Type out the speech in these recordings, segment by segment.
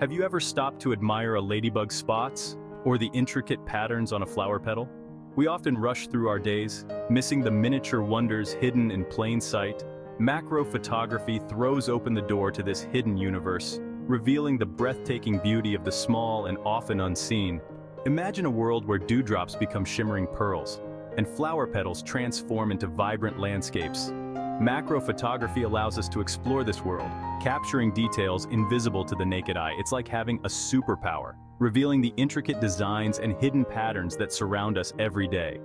Have you ever stopped to admire a ladybug's spots or the intricate patterns on a flower petal? We often rush through our days, missing the miniature wonders hidden in plain sight. Macro photography throws open the door to this hidden universe, revealing the breathtaking beauty of the small and often unseen. Imagine a world where dewdrops become shimmering pearls, and flower petals transform into vibrant landscapes. Macro photography allows us to explore this world, capturing details invisible to the naked eye. It's like having a superpower, revealing the intricate designs and hidden patterns that surround us every day.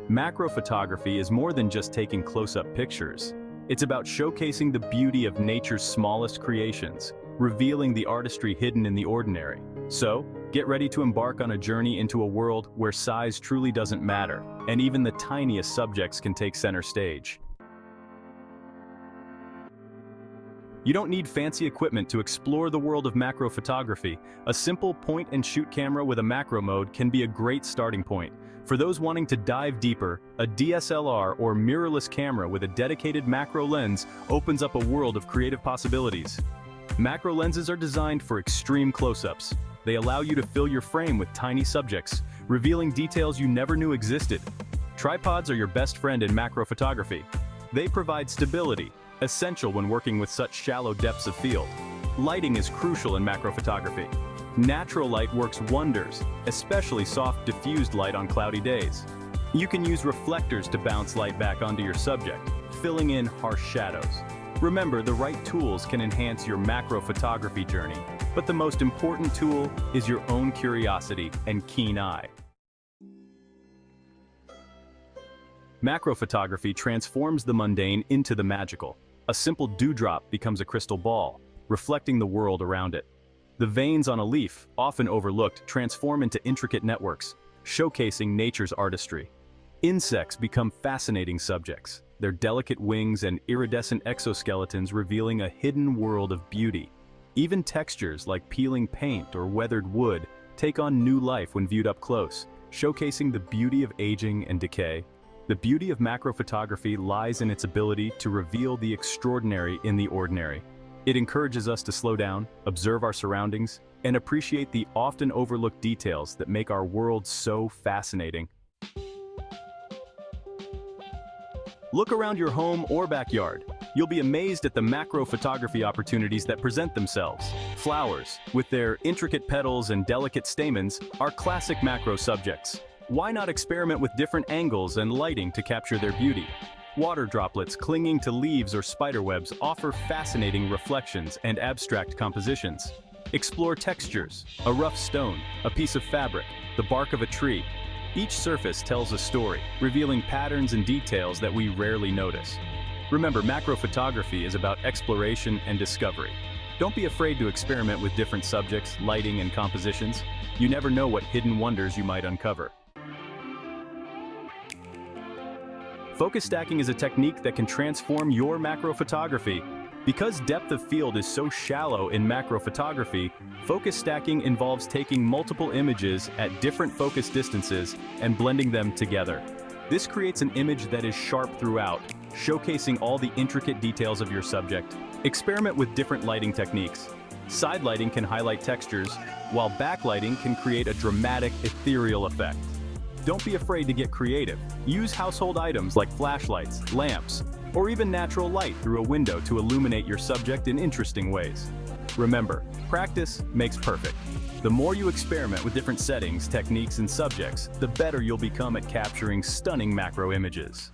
Macro photography is more than just taking close-up pictures. It's about showcasing the beauty of nature's smallest creations, revealing the artistry hidden in the ordinary. So, get ready to embark on a journey into a world where size truly doesn't matter, and even the tiniest subjects can take center stage. You don't need fancy equipment to explore the world of macro photography. A simple point-and-shoot camera with a macro mode can be a great starting point. For those wanting to dive deeper, a DSLR or mirrorless camera with a dedicated macro lens opens up a world of creative possibilities. Macro lenses are designed for extreme close-ups. They allow you to fill your frame with tiny subjects, revealing details you never knew existed. Tripods are your best friend in macro photography. They provide stability, essential when working with such shallow depths of field. Lighting is crucial in macro photography. Natural light works wonders, especially soft diffused light on cloudy days. You can use reflectors to bounce light back onto your subject, filling in harsh shadows. Remember, the right tools can enhance your macro photography journey, but the most important tool is your own curiosity and keen eye. Macro photography transforms the mundane into the magical. A simple dewdrop becomes a crystal ball, reflecting the world around it. The veins on a leaf, often overlooked, transform into intricate networks, showcasing nature's artistry. Insects become fascinating subjects, their delicate wings and iridescent exoskeletons revealing a hidden world of beauty. Even textures like peeling paint or weathered wood take on new life when viewed up close, showcasing the beauty of aging and decay. The beauty of macro photography lies in its ability to reveal the extraordinary in the ordinary. It encourages us to slow down, observe our surroundings, and appreciate the often overlooked details that make our world so fascinating. Look around your home or backyard. You'll be amazed at the macro photography opportunities that present themselves. Flowers, with their intricate petals and delicate stamens, are classic macro subjects. Why not experiment with different angles and lighting to capture their beauty? Water droplets clinging to leaves or spiderwebs offer fascinating reflections and abstract compositions. Explore textures, a rough stone, a piece of fabric, the bark of a tree. Each surface tells a story, revealing patterns and details that we rarely notice. Remember, macro photography is about exploration and discovery. Don't be afraid to experiment with different subjects, lighting, and compositions. You never know what hidden wonders you might uncover. Focus stacking is a technique that can transform your macro photography. Because depth of field is so shallow in macro photography, focus stacking involves taking multiple images at different focus distances and blending them together. This creates an image that is sharp throughout, showcasing all the intricate details of your subject. Experiment with different lighting techniques. Side lighting can highlight textures, while backlighting can create a dramatic, ethereal effect. Don't be afraid to get creative. Use household items like flashlights, lamps, or even natural light through a window to illuminate your subject in interesting ways. Remember, practice makes perfect. The more you experiment with different settings, techniques, and subjects, the better you'll become at capturing stunning macro images.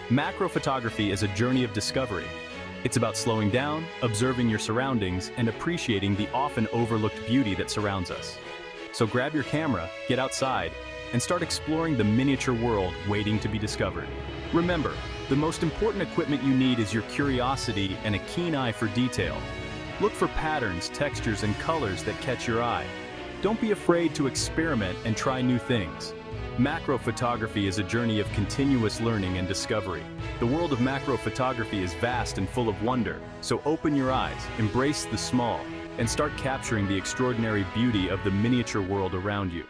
Macro photography is a journey of discovery. It's about slowing down, observing your surroundings, and appreciating the often overlooked beauty that surrounds us. So grab your camera, get outside, and start exploring the miniature world waiting to be discovered. Remember, the most important equipment you need is your curiosity and a keen eye for detail. Look for patterns, textures, and colors that catch your eye. Don't be afraid to experiment and try new things. Macro photography is a journey of continuous learning and discovery. The world of macro photography is vast and full of wonder, so open your eyes, embrace the small, and start capturing the extraordinary beauty of the miniature world around you.